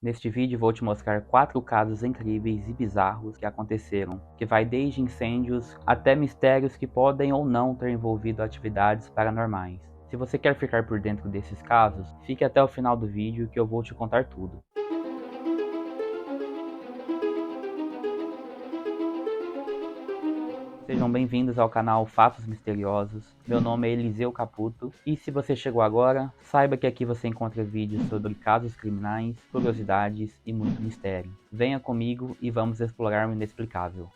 Neste vídeo vou te mostrar 4 casos incríveis e bizarros que aconteceram, que vai desde incêndios até mistérios que podem ou não ter envolvido atividades paranormais. Se você quer ficar por dentro desses casos, fique até o final do vídeo que eu vou te contar tudo. Sejam bem-vindos ao canal Fatos Misteriosos. Meu nome é Eliseu Caputo e se você chegou agora, saiba que aqui você encontra vídeos sobre casos criminais, curiosidades e muito mistério. Venha comigo e vamos explorar o inexplicável.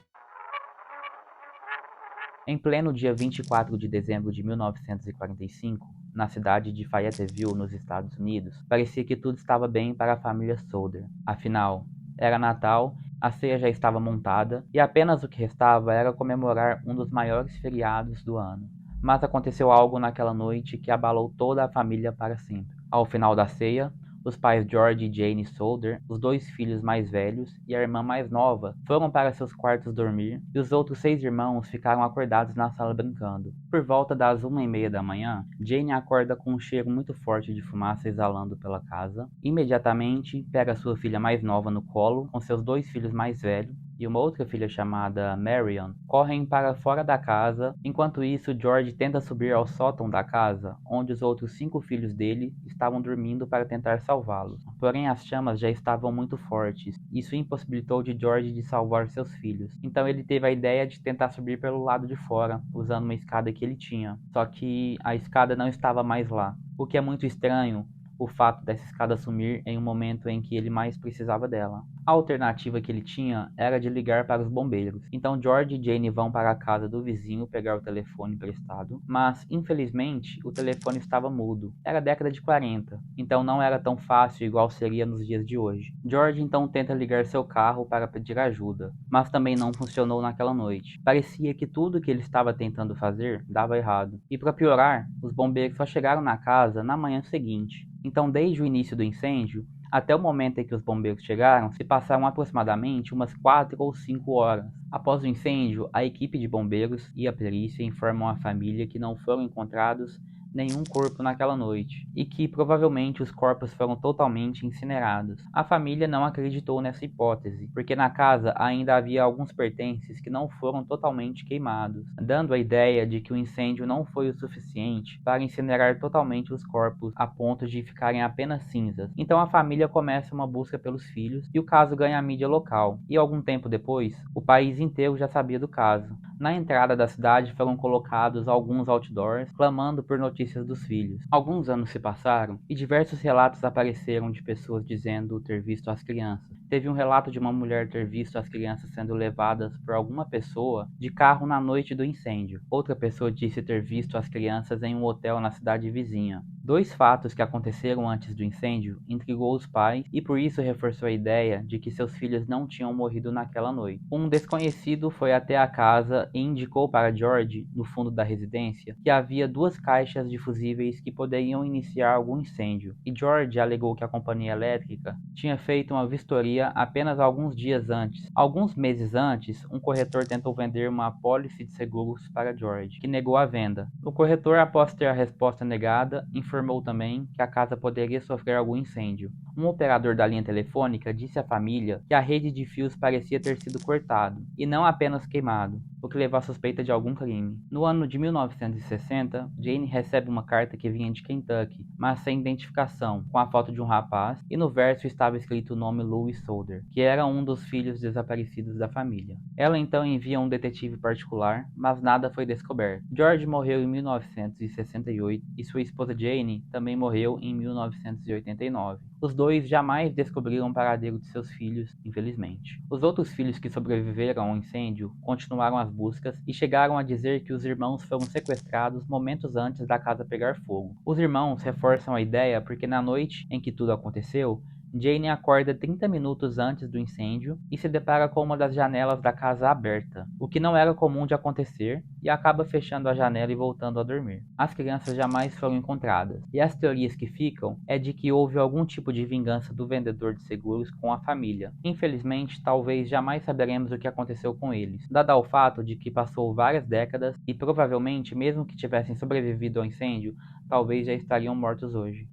Em pleno dia 24 de dezembro de 1945, na cidade de Fayetteville, nos Estados Unidos, parecia que tudo estava bem para a família Solder. Afinal, era Natal, a ceia já estava montada e apenas o que restava era comemorar um dos maiores feriados do ano. Mas aconteceu algo naquela noite que abalou toda a família para sempre. Ao final da ceia, os pais George e Jane Solder, os 2 filhos mais velhos e a irmã mais nova foram para seus quartos dormir e os outros 6 irmãos ficaram acordados na sala brincando. Por volta das 1h30 da manhã, Jane acorda com um cheiro muito forte de fumaça exalando pela casa. Imediatamente, pega sua filha mais nova no colo, com seus 2 filhos mais velhos, e uma outra filha chamada Marion correm para fora da casa. Enquanto isso, George tenta subir ao sótão da casa, onde os outros 5 filhos dele estavam dormindo para tentar salvá-los. Porém, as chamas já estavam muito fortes. Isso impossibilitou de George de salvar seus filhos. Então ele teve a ideia de tentar subir pelo lado de fora, usando uma escada que ele tinha. Só que a escada não estava mais lá, o que é muito estranho. O fato dessa escada sumir em um momento em que ele mais precisava dela. A alternativa que ele tinha era de ligar para os bombeiros. Então George e Jane vão para a casa do vizinho pegar o telefone emprestado, mas infelizmente o telefone estava mudo. Era a década de 40, então não era tão fácil igual seria nos dias de hoje. George então tenta ligar seu carro para pedir ajuda, mas também não funcionou naquela noite. Parecia que tudo que ele estava tentando fazer dava errado. E para piorar, os bombeiros só chegaram na casa na manhã seguinte. Então, desde o início do incêndio até o momento em que os bombeiros chegaram, se passaram aproximadamente umas 4 ou 5 horas. Após o incêndio, a equipe de bombeiros e a perícia informam a família que não foram encontrados nenhum corpo naquela noite e que provavelmente os corpos foram totalmente incinerados. A família não acreditou nessa hipótese, porque na casa ainda havia alguns pertences que não foram totalmente queimados, dando a ideia de que o incêndio não foi o suficiente para incinerar totalmente os corpos a ponto de ficarem apenas cinzas. Então a família começa uma busca pelos filhos e o caso ganha a mídia local. E algum tempo depois, o país inteiro já sabia do caso. Na entrada da cidade foram colocados alguns outdoors clamando por notícias dos filhos. Alguns anos se passaram e diversos relatos apareceram de pessoas dizendo ter visto as crianças. Teve um relato de uma mulher ter visto as crianças sendo levadas por alguma pessoa de carro na noite do incêndio. Outra pessoa disse ter visto as crianças em um hotel na cidade vizinha. 2 fatos que aconteceram antes do incêndio intrigou os pais e por isso reforçou a ideia de que seus filhos não tinham morrido naquela noite. Um desconhecido foi até a casa e indicou para George, no fundo da residência, que havia 2 caixas de fusíveis que poderiam iniciar algum incêndio, e George alegou que a companhia elétrica tinha feito uma vistoria apenas alguns dias antes. Alguns meses antes, um corretor tentou vender uma apólice de seguros para George, que negou a venda. O corretor, após ter a resposta negada, informou também que a casa poderia sofrer algum incêndio. Um operador da linha telefônica disse à família que a rede de fios parecia ter sido cortado, e não apenas queimado, o que levou à suspeita de algum crime. No ano de 1960, Jane recebe uma carta que vinha de Kentucky, mas sem identificação, com a foto de um rapaz, e no verso estava escrito o nome Louis Solder, que era um dos filhos desaparecidos da família. Ela então envia um detetive particular, mas nada foi descoberto. George morreu em 1968 e sua esposa Jane também morreu em 1989. Os 2 jamais descobriram o paradeiro de seus filhos, infelizmente. Os outros filhos que sobreviveram ao incêndio continuaram as buscas e chegaram a dizer que os irmãos foram sequestrados momentos antes da casa pegar fogo. Os irmãos reforçam a ideia porque na noite em que tudo aconteceu, Jane acorda 30 minutos antes do incêndio e se depara com uma das janelas da casa aberta, o que não era comum de acontecer, e acaba fechando a janela e voltando a dormir. As crianças jamais foram encontradas, e as teorias que ficam é de que houve algum tipo de vingança do vendedor de seguros com a família. Infelizmente, talvez jamais saberemos o que aconteceu com eles, dado o fato de que passou várias décadas e provavelmente, mesmo que tivessem sobrevivido ao incêndio, talvez já estariam mortos hoje.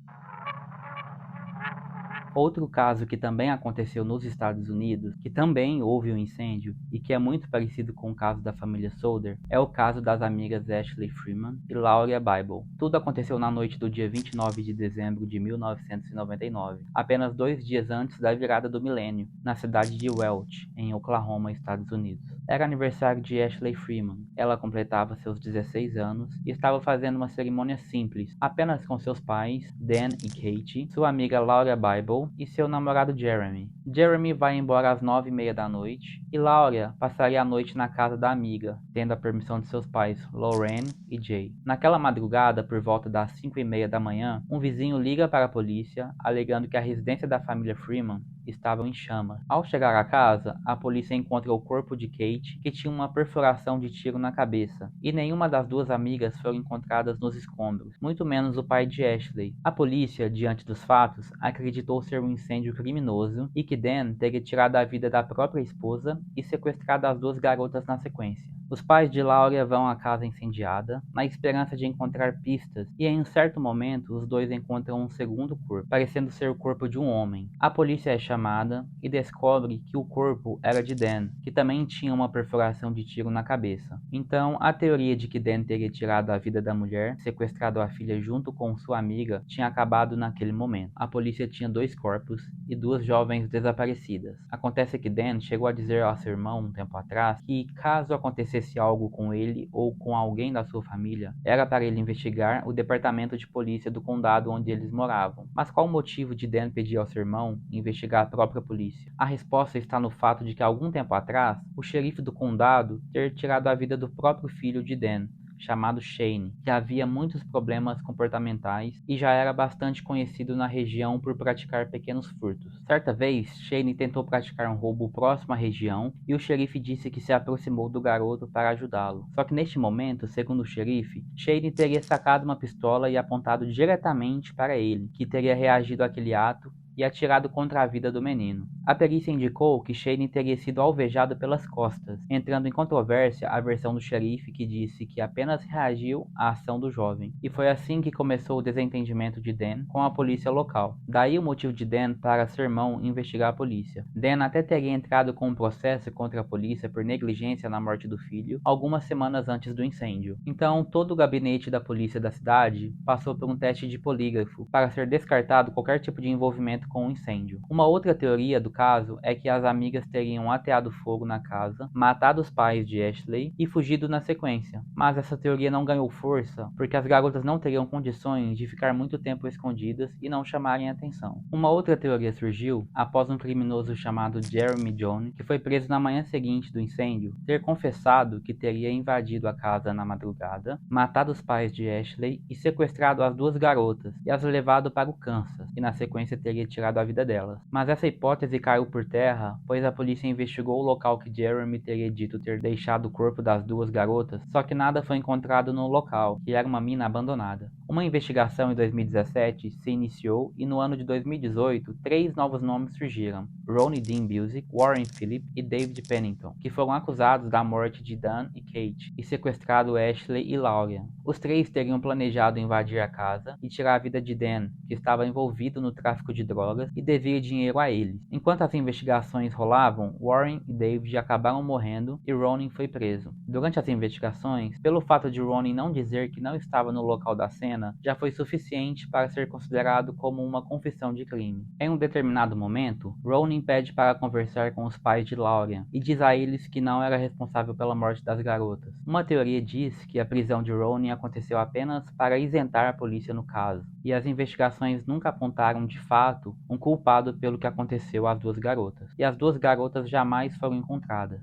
Outro caso que também aconteceu nos Estados Unidos, que também houve um incêndio e que é muito parecido com o caso da família Solder, é o caso das amigas Ashley Freeman e Laura Bible. Tudo aconteceu na noite do dia 29 de dezembro de 1999, apenas 2 dias antes da virada do milênio, na cidade de Welch, em Oklahoma, Estados Unidos. Era aniversário de Ashley Freeman. Ela completava seus 16 anos e estava fazendo uma cerimônia simples, apenas com seus pais, Dan e Kate, sua amiga Laura Bible e seu namorado Jeremy. Jeremy vai embora às 9h30 da noite e Laura passaria a noite na casa da amiga, tendo a permissão de seus pais, Lorraine e Jay. Naquela madrugada, por volta das 5h30 da manhã, um vizinho liga para a polícia, alegando que a residência da família Freeman estava em chamas. Ao chegar à casa, a polícia encontra o corpo de Kate, que tinha uma perfuração de tiro na cabeça, e nenhuma das duas amigas foram encontradas nos escombros, muito menos o pai de Ashley. A polícia, diante dos fatos, acreditou ser um incêndio criminoso e que Dan teria tirado a vida da própria esposa e sequestrado as duas garotas na sequência. Os pais de Laura vão à casa incendiada, na esperança de encontrar pistas, e em um certo momento os dois encontram um segundo corpo, parecendo ser o corpo de um homem. A polícia é chamada e descobre que o corpo era de Dan, que também tinha uma perfuração de tiro na cabeça. Então, a teoria de que Dan teria tirado a vida da mulher, sequestrado a filha junto com sua amiga, tinha acabado naquele momento. A polícia tinha 2 corpos e 2 jovens desaparecidas. Acontece que Dan chegou a dizer ao seu irmão um tempo atrás que, caso acontecesse algo com ele ou com alguém da sua família, era para ele investigar o departamento de polícia do condado onde eles moravam. Mas qual o motivo de Dan pedir ao seu irmão investigar a própria polícia? A resposta está no fato de que algum tempo atrás, o xerife do condado ter tirado a vida do próprio filho de Dan, chamado Shane, que havia muitos problemas comportamentais e já era bastante conhecido na região por praticar pequenos furtos. Certa vez, Shane tentou praticar um roubo próximo à região e o xerife disse que se aproximou do garoto para ajudá-lo. Só que neste momento, segundo o xerife, Shane teria sacado uma pistola e apontado diretamente para ele, que teria reagido àquele ato e atirado contra a vida do menino. A perícia indicou que Shane teria sido alvejado pelas costas, entrando em controvérsia a versão do xerife que disse que apenas reagiu à ação do jovem. E foi assim que começou o desentendimento de Dan com a polícia local. Daí o motivo de Dan para seu irmão investigar a polícia. Dan até teria entrado com um processo contra a polícia por negligência na morte do filho, algumas semanas antes do incêndio. Então, todo o gabinete da polícia da cidade passou por um teste de polígrafo para ser descartado qualquer tipo de envolvimento com o incêndio. Uma outra teoria do caso é que as amigas teriam ateado fogo na casa, matado os pais de Ashley e fugido na sequência. Mas essa teoria não ganhou força porque as garotas não teriam condições de ficar muito tempo escondidas e não chamarem atenção. Uma outra teoria surgiu após um criminoso chamado Jeremy Jones, que foi preso na manhã seguinte do incêndio, ter confessado que teria invadido a casa na madrugada, matado os pais de Ashley e sequestrado as duas garotas e as levado para o Kansas, e na sequência teria tirado a vida delas. Mas essa hipótese caiu por terra, pois a polícia investigou o local que Jeremy teria dito ter deixado o corpo das duas garotas, só que nada foi encontrado no local, que era uma mina abandonada. Uma investigação em 2017 se iniciou e no ano de 2018, 3 novos nomes surgiram: Ronnie Dean Busick, Warren Phillip e David Pennington, que foram acusados da morte de Dan e Kate e sequestrado Ashley e Laura. Os 3 teriam planejado invadir a casa e tirar a vida de Dan, que estava envolvido no tráfico de drogas e devia dinheiro a eles. Enquanto as investigações rolavam, Warren e David acabaram morrendo e Ronnie foi preso. Durante as investigações, pelo fato de Ronnie não dizer que não estava no local da cena, já foi suficiente para ser considerado como uma confissão de crime. Em um determinado momento, Ronnie pede para conversar com os pais de Laura e diz a eles que não era responsável pela morte das garotas. Uma teoria diz que a prisão de Ronnie aconteceu apenas para isentar a polícia no caso, e as investigações nunca apontaram de fato um culpado pelo que aconteceu às duas garotas, e as duas garotas jamais foram encontradas.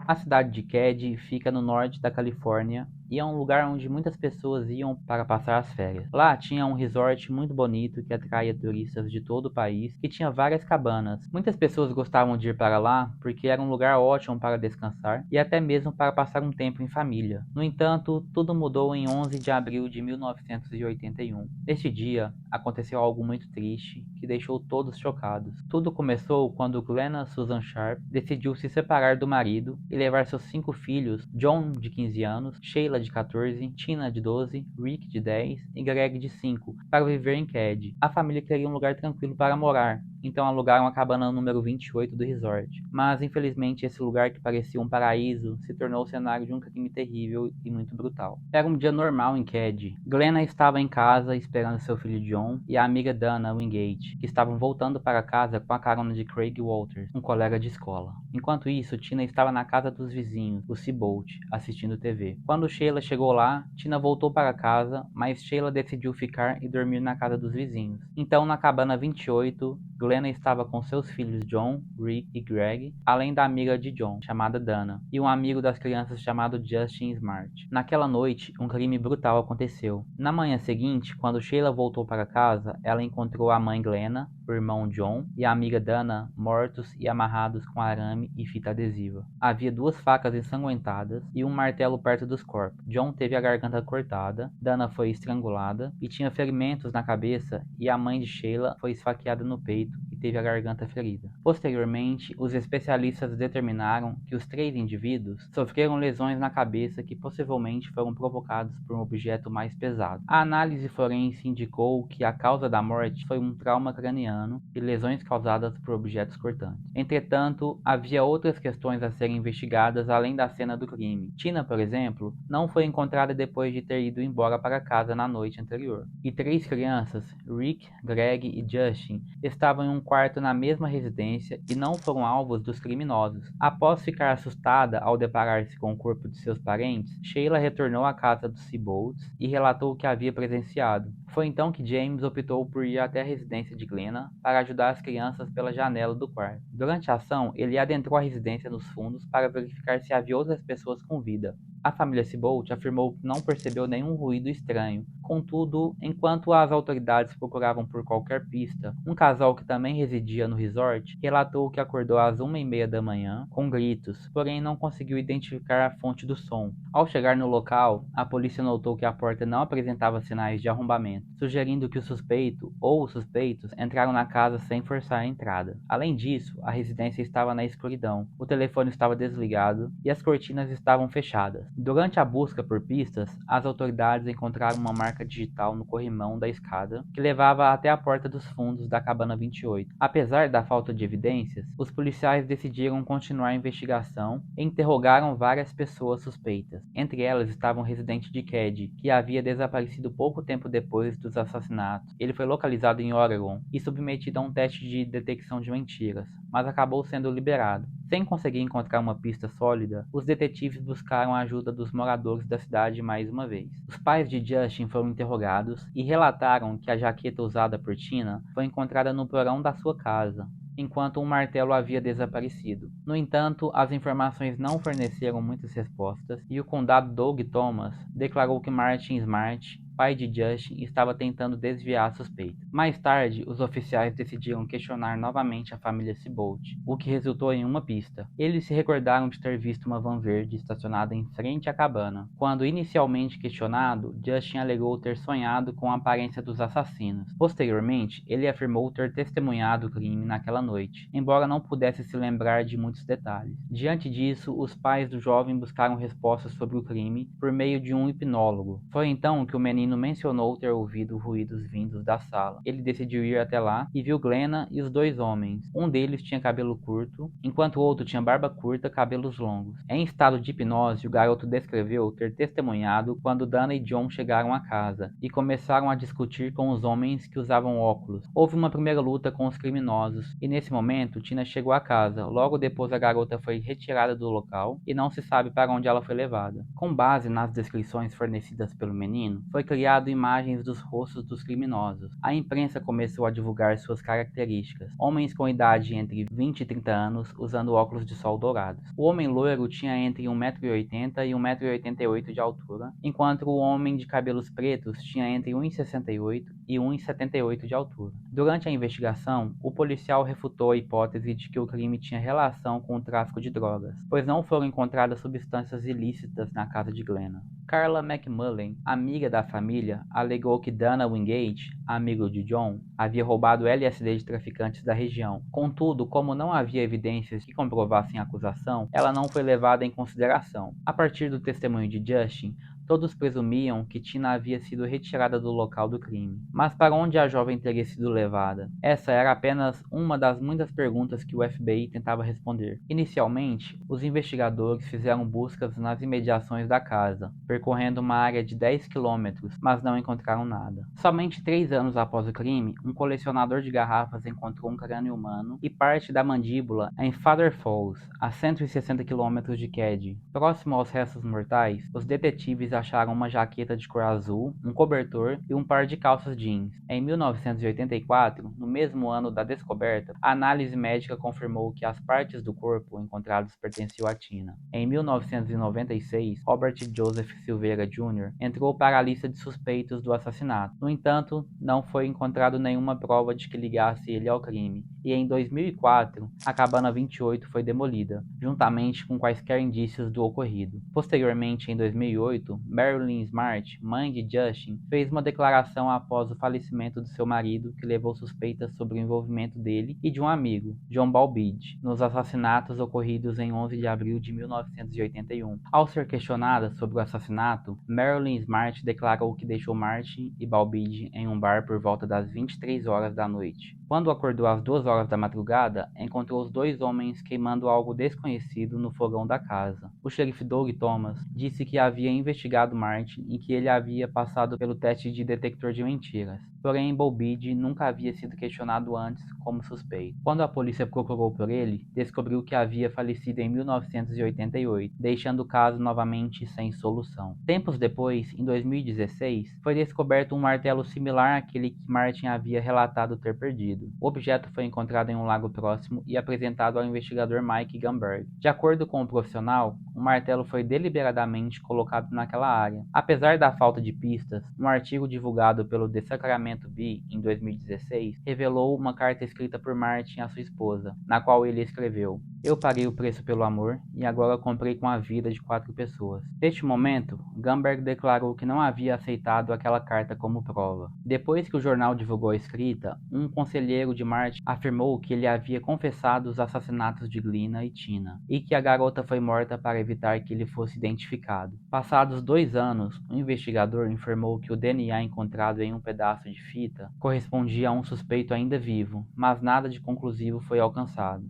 A cidade de Kedzie fica no norte da Califórnia e é um lugar onde muitas pessoas iam para passar as férias. Lá tinha um resort muito bonito que atraía turistas de todo o país, que tinha várias cabanas. Muitas pessoas gostavam de ir para lá porque era um lugar ótimo para descansar e até mesmo para passar um tempo em família. No entanto, tudo mudou em 11 de abril de 1981. Neste dia, aconteceu algo muito triste que deixou todos chocados. Tudo começou quando Glenna Susan Sharp decidiu se separar do marido e levar seus 5 filhos, John, de 15 anos, Sheila, de 14, Tina de 12, Rick de 10 e Greg de 5 para viver em Cad. A família queria um lugar tranquilo para morar, então alugaram a cabana número 28 do resort. Mas infelizmente esse lugar que parecia um paraíso se tornou o cenário de um crime terrível e muito brutal. Era um dia normal em Cad. Glenna estava em casa esperando seu filho John e a amiga Dana Wingate, que estavam voltando para casa com a carona de Craig Walters, um colega de escola. Enquanto isso, Tina estava na casa dos vizinhos, o Seabolt, assistindo TV. Quando Sheila chegou lá, Tina voltou para casa, mas Sheila decidiu ficar e dormir na casa dos vizinhos. Então, na cabana 28, Glenna estava com seus filhos John, Rick e Greg, além da amiga de John, chamada Dana, e um amigo das crianças chamado Justin Smart. Naquela noite, um crime brutal aconteceu. Na manhã seguinte, quando Sheila voltou para casa, ela encontrou a mãe Glenna, o irmão John e a amiga Dana mortos e amarrados com arame e fita adesiva. Havia 2 facas ensanguentadas e um martelo perto dos corpos. John teve a garganta cortada, Dana foi estrangulada e tinha ferimentos na cabeça, e a mãe de Sheila foi esfaqueada no peito e teve a garganta ferida. Posteriormente, os especialistas determinaram que os 3 indivíduos sofreram lesões na cabeça que possivelmente foram provocados por um objeto mais pesado. A análise forense indicou que a causa da morte foi um trauma craniano e lesões causadas por objetos cortantes. Entretanto, havia outras questões a serem investigadas além da cena do crime. Tina, por exemplo, não foi encontrada depois de ter ido embora para casa na noite anterior. E 3 crianças, Rick, Greg e Justin, estavam em um quarto na mesma residência e não foram alvos dos criminosos. Após ficar assustada ao deparar-se com o corpo de seus parentes, Sheila retornou à casa dos Seabolts e relatou o que havia presenciado. Foi então que James optou por ir até a residência de Glenna para ajudar as crianças pela janela do quarto. Durante a ação, ele adentrou a residência nos fundos para verificar se havia outras pessoas com vida. A família Seabolt afirmou que não percebeu nenhum ruído estranho. Contudo, enquanto as autoridades procuravam por qualquer pista, um casal que também residia no resort relatou que acordou às 1h30 da manhã com gritos, porém não conseguiu identificar a fonte do som. Ao chegar no local, a polícia notou que a porta não apresentava sinais de arrombamento, sugerindo que o suspeito ou os suspeitos entraram na casa sem forçar a entrada. Além disso, a residência estava na escuridão, o telefone estava desligado e as cortinas estavam fechadas. Durante a busca por pistas, as autoridades encontraram uma marca digital no corrimão da escada que levava até a porta dos fundos da cabana 28. Apesar da falta de evidências, os policiais decidiram continuar a investigação e interrogaram várias pessoas suspeitas. Entre elas estava um residente de Cad, que havia desaparecido pouco tempo depois dos assassinatos. Ele foi localizado em Oregon e submetido a um teste de detecção de mentiras, mas acabou sendo liberado. Sem conseguir encontrar uma pista sólida, os detetives buscaram a ajuda dos moradores da cidade mais uma vez. Os pais de Justin foram interrogados e relataram que a jaqueta usada por Tina foi encontrada no porão da sua casa, enquanto um martelo havia desaparecido. No entanto, as informações não forneceram muitas respostas e o condado Doug Thomas declarou que Martin Smart, pai de Justin, estava tentando desviar a suspeita. Mais tarde, os oficiais decidiram questionar novamente a família Seabolt, o que resultou em uma pista. Eles se recordaram de ter visto uma van verde estacionada em frente à cabana. Quando inicialmente questionado, Justin alegou ter sonhado com a aparência dos assassinos. Posteriormente, ele afirmou ter testemunhado o crime naquela noite, embora não pudesse se lembrar de muitos detalhes. Diante disso, os pais do jovem buscaram respostas sobre o crime por meio de um hipnólogo. Foi então que o menino mencionou ter ouvido ruídos vindos da sala. Ele decidiu ir até lá e viu Glenna e os 2 homens. Um deles tinha cabelo curto, enquanto o outro tinha barba curta, cabelos longos. Em estado de hipnose, o garoto descreveu ter testemunhado quando Dana e John chegaram à casa e começaram a discutir com os homens que usavam óculos. Houve uma primeira luta com os criminosos e nesse momento Tina chegou à casa. Logo depois a garota foi retirada do local e não se sabe para onde ela foi levada. Com base nas descrições fornecidas pelo menino, foi criado imagens dos rostos dos criminosos. A imprensa começou a divulgar suas características. Homens com idade entre 20 e 30 anos usando óculos de sol dourados. O homem loiro tinha entre 1,80 m e 1,88 m de altura, enquanto o homem de cabelos pretos tinha entre 1,68 m e 1,78 m de altura. Durante a investigação, o policial refutou a hipótese de que o crime tinha relação com o tráfico de drogas, pois não foram encontradas substâncias ilícitas na casa de Glenna. Carla McMullen, amiga da família, alegou que Dana Wingate, amigo de John, havia roubado LSD de traficantes da região. Contudo, como não havia evidências que comprovassem a acusação, ela não foi levada em consideração. A partir do testemunho de Justin, Todos presumiam que Tina havia sido retirada do local do crime. Mas para onde a jovem teria sido levada? Essa era apenas uma das muitas perguntas que o FBI tentava responder. Inicialmente, os investigadores fizeram buscas nas imediações da casa, percorrendo uma área de 10 quilômetros, mas não encontraram nada. Somente 3 anos após o crime, um colecionador de garrafas encontrou um crânio humano e parte da mandíbula em Father Falls, a 160 quilômetros de Keddie. Próximo aos restos mortais, os detetives acharam uma jaqueta de cor azul, um cobertor e um par de calças jeans. Em 1984, no mesmo ano da descoberta, a análise médica confirmou que as partes do corpo encontradas pertenciam a Tina. Em 1996, Robert Joseph Silveira Jr. entrou para a lista de suspeitos do assassinato. No entanto, não foi encontrado nenhuma prova de que ligasse ele ao crime, e em 2004, a cabana 28 foi demolida, juntamente com quaisquer indícios do ocorrido. Posteriormente, em 2008, Marilyn Smart, mãe de Justin, fez uma declaração após o falecimento de seu marido que levou suspeitas sobre o envolvimento dele e de um amigo, John Balbide, nos assassinatos ocorridos em 11 de abril de 1981. Ao ser questionada sobre o assassinato, Marilyn Smart declarou que deixou Martin e Balbide em um bar por volta das 23 horas da noite. Quando acordou às 2 horas da madrugada, encontrou os dois homens queimando algo desconhecido no fogão da casa. O xerife Doug Thomas disse que havia investigado Martin e que ele havia passado pelo teste de detector de mentiras. Porém, Balbide nunca havia sido questionado antes como suspeito. Quando a polícia procurou por ele, descobriu que havia falecido em 1988, deixando o caso novamente sem solução. Tempos depois, em 2016, foi descoberto um martelo similar àquele que Martin havia relatado ter perdido. O objeto foi encontrado em um lago próximo e apresentado ao investigador Mike Gamberg. De acordo com o profissional, o martelo foi deliberadamente colocado naquela área. Apesar da falta de pistas, um artigo divulgado pelo The Sacramento Bee em 2016 revelou uma carta escrita por Martin à sua esposa, na qual ele escreveu: "Eu paguei o preço pelo amor e agora comprei com a vida de 4 pessoas." Neste momento, Gamberg declarou que não havia aceitado aquela carta como prova. Depois que o jornal divulgou a escrita, um conselheiro de Martin afirmou que ele havia confessado os assassinatos de Glynna e Tina, e que a garota foi morta para evitar que ele fosse identificado. Passados 2 anos, o investigador informou que o DNA encontrado em um pedaço de fita correspondia a um suspeito ainda vivo, mas nada de conclusivo foi alcançado.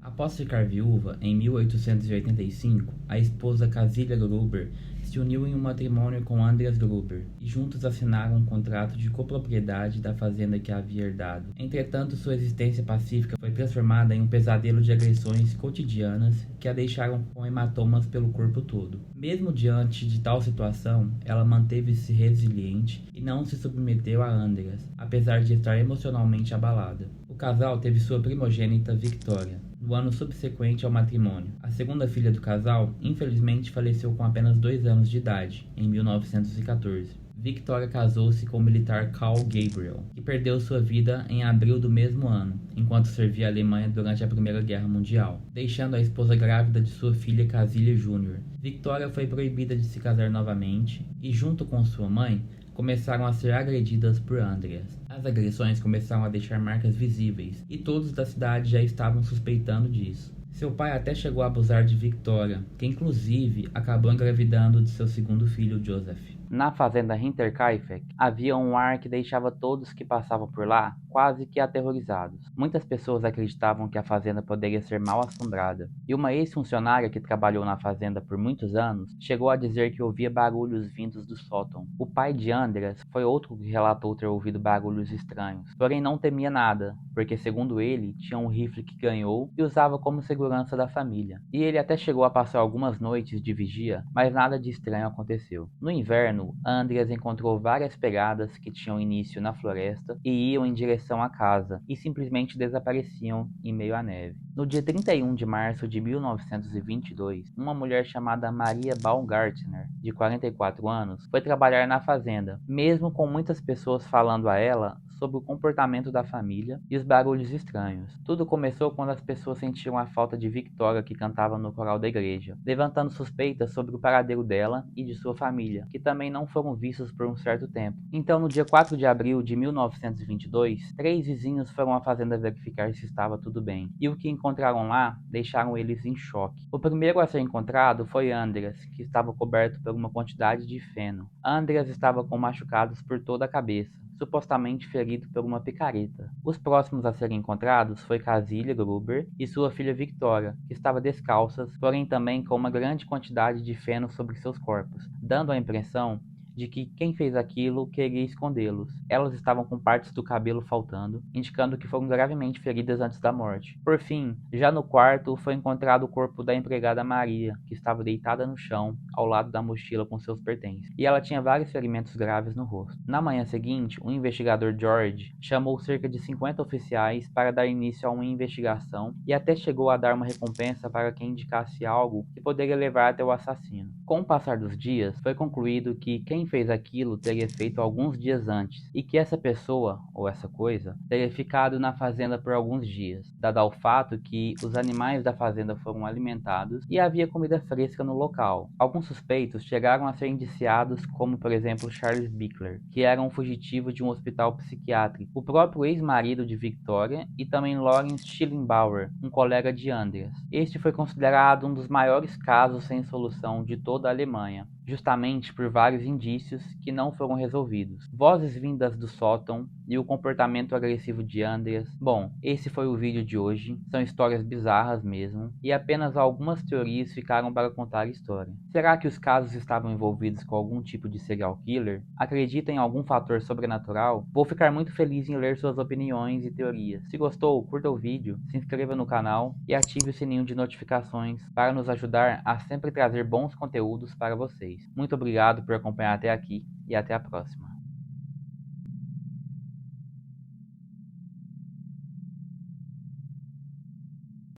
Após ficar viúva, em 1885, a esposa Casilda Gruber se uniu em um matrimônio com Andreas Gruber, e juntos assinaram um contrato de copropriedade da fazenda que havia herdado. Entretanto, sua existência pacífica foi transformada em um pesadelo de agressões cotidianas que a deixaram com hematomas pelo corpo todo. Mesmo diante de tal situação, ela manteve-se resiliente e não se submeteu a Andreas, apesar de estar emocionalmente abalada. O casal teve sua primogênita Victoria no ano subsequente ao matrimônio. A segunda filha do casal, infelizmente, faleceu com apenas 2 anos de idade, em 1914. Victoria casou-se com o militar Carl Gabriel, que perdeu sua vida em abril do mesmo ano, enquanto servia a Alemanha durante a Primeira Guerra Mundial, deixando a esposa grávida de sua filha Casilda Jr. Victoria foi proibida de se casar novamente e, junto com sua mãe, começaram a ser agredidas por Andreas. As agressões começaram a deixar marcas visíveis, e todos da cidade já estavam suspeitando disso. Seu pai até chegou a abusar de Victoria, que inclusive acabou engravidando de seu segundo filho, Joseph. Na fazenda Hinterkaifeck, havia um ar que deixava todos que passavam por lá quase que aterrorizados. Muitas pessoas acreditavam que a fazenda poderia ser mal assombrada, e uma ex-funcionária que trabalhou na fazenda por muitos anos chegou a dizer que ouvia barulhos vindos do sótão. O pai de Andreas foi outro que relatou ter ouvido barulhos estranhos, porém não temia nada, porque segundo ele, tinha um rifle que ganhou e usava como segurança da família. E ele até chegou a passar algumas noites de vigia, mas nada de estranho aconteceu. No inverno, Andreas encontrou várias pegadas que tinham início na floresta e iam em direção à casa, e simplesmente desapareciam em meio à neve. No dia 31 de março de 1922, uma mulher chamada Maria Baumgartner, de 44 anos, foi trabalhar na fazenda, mesmo com muitas pessoas falando a ela sobre o comportamento da família e os barulhos estranhos. Tudo começou quando as pessoas sentiram a falta de Victoria, que cantava no coral da igreja, levantando suspeitas sobre o paradeiro dela e de sua família, que também não foram vistos por um certo tempo. Então, no dia 4 de abril de 1922, 3 vizinhos foram à fazenda verificar se estava tudo bem, e o que encontraram lá deixaram eles em choque. O primeiro a ser encontrado foi Andreas, que estava coberto por uma quantidade de feno. Andreas estava com machucados por toda a cabeça, supostamente ferido por uma picareta. Os próximos a serem encontrados foi Casilia Gruber e sua filha Victoria, que estavam descalças, porém também com uma grande quantidade de feno sobre seus corpos, dando a impressão de que quem fez aquilo queria escondê-los. Elas estavam com partes do cabelo faltando, indicando que foram gravemente feridas antes da morte. Por fim, já no quarto, foi encontrado o corpo da empregada Maria, que estava deitada no chão, ao lado da mochila com seus pertences, e ela tinha vários ferimentos graves no rosto. Na manhã seguinte, o investigador George chamou cerca de 50 oficiais para dar início a uma investigação e até chegou a dar uma recompensa para quem indicasse algo que poderia levar até o assassino. Com o passar dos dias, foi concluído que quem fez aquilo teria feito alguns dias antes, e que essa pessoa, ou essa coisa, teria ficado na fazenda por alguns dias, dado ao fato que os animais da fazenda foram alimentados e havia comida fresca no local. Alguns suspeitos chegaram a ser indiciados, como por exemplo Charles Bickler, que era um fugitivo de um hospital psiquiátrico, o próprio ex-marido de Victoria e também Lawrence Schillenbauer, um colega de Andreas. Este foi considerado um dos maiores casos sem solução de toda a Alemanha, justamente por vários indícios que não foram resolvidos. Vozes vindas do sótão e o comportamento agressivo de Andreas. Bom, esse foi o vídeo de hoje. São histórias bizarras mesmo, e apenas algumas teorias ficaram para contar a história. Será que os casos estavam envolvidos com algum tipo de serial killer? Acredita em algum fator sobrenatural? Vou ficar muito feliz em ler suas opiniões e teorias. Se gostou, curta o vídeo, se inscreva no canal e ative o sininho de notificações para nos ajudar a sempre trazer bons conteúdos para vocês. Muito obrigado por acompanhar até aqui e até a próxima.